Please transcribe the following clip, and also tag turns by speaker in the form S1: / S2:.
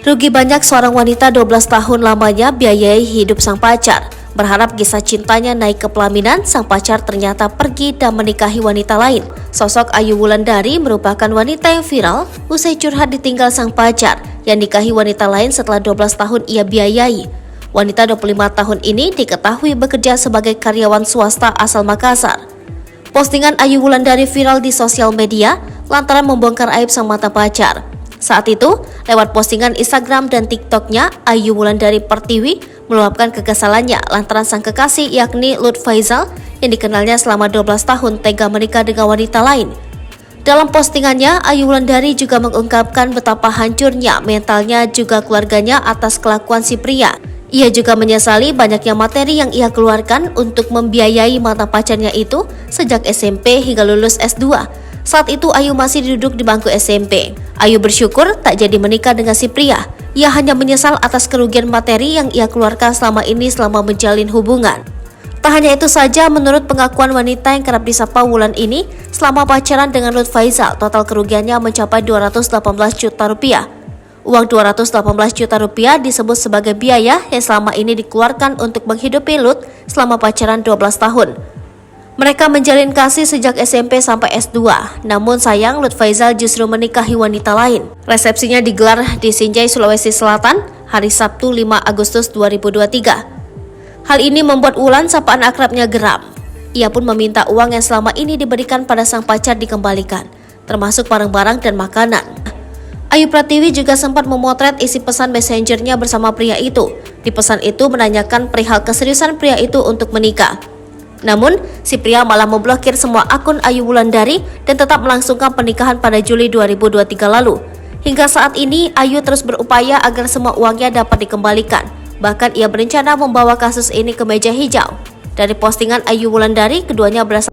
S1: Rugi banyak seorang wanita 12 tahun lamanya biayai hidup sang pacar. Berharap kisah cintanya naik ke pelaminan, sang pacar ternyata pergi dan menikahi wanita lain. Sosok Ayu Wulandari merupakan wanita yang viral usai curhat ditinggal sang pacar yang nikahi wanita lain setelah 12 tahun ia biayai. Wanita 25 tahun ini diketahui bekerja sebagai karyawan swasta asal Makassar. Postingan Ayu Wulandari viral di sosial media lantaran membongkar aib sang mantan pacar. Saat itu, lewat postingan Instagram dan TikToknya, Ayu Wulandari Pertiwi meluapkan kekesalannya lantaran sang kekasih yakni Lutfi Faizal yang dikenalnya selama 12 tahun tega menikah dengan wanita lain. Dalam postingannya, Ayu Wulandari juga mengungkapkan betapa hancurnya mentalnya juga keluarganya atas kelakuan si pria. Ia juga menyesali banyaknya materi yang ia keluarkan untuk membiayai mantan pacarnya itu sejak SMP hingga lulus S2. Saat itu Ayu masih duduk di bangku SMP. Ayu bersyukur tak jadi menikah dengan si pria. Ia hanya menyesal atas kerugian materi yang ia keluarkan selama ini selama menjalin hubungan. Tak hanya itu saja, menurut pengakuan wanita yang kerap disapa Wulan ini, selama pacaran dengan Lutfi Faizal, total kerugiannya mencapai 218 juta rupiah. Uang 218 juta rupiah disebut sebagai biaya yang selama ini dikeluarkan untuk menghidupi Lut selama pacaran 12 tahun. Mereka menjalin kasih sejak SMP sampai S2, namun sayang Lutfi Faizal justru menikahi wanita lain. Resepsinya digelar di Sinjai, Sulawesi Selatan, hari Sabtu 5 Agustus 2023. Hal ini membuat Wulan sapaan akrabnya geram. Ia pun meminta uang yang selama ini diberikan pada sang pacar dikembalikan, termasuk barang-barang dan makanan. Ayu Pratiwi juga sempat memotret isi pesan messengernya bersama pria itu. Di pesan itu menanyakan perihal keseriusan pria itu untuk menikah. Namun, si pria malah memblokir semua akun Ayu Wulandari dan tetap melangsungkan pernikahan pada Juli 2023 lalu. Hingga saat ini, Ayu terus berupaya agar semua uangnya dapat dikembalikan. Bahkan ia berencana membawa kasus ini ke meja hijau. Dari postingan Ayu Wulandari, keduanya berasal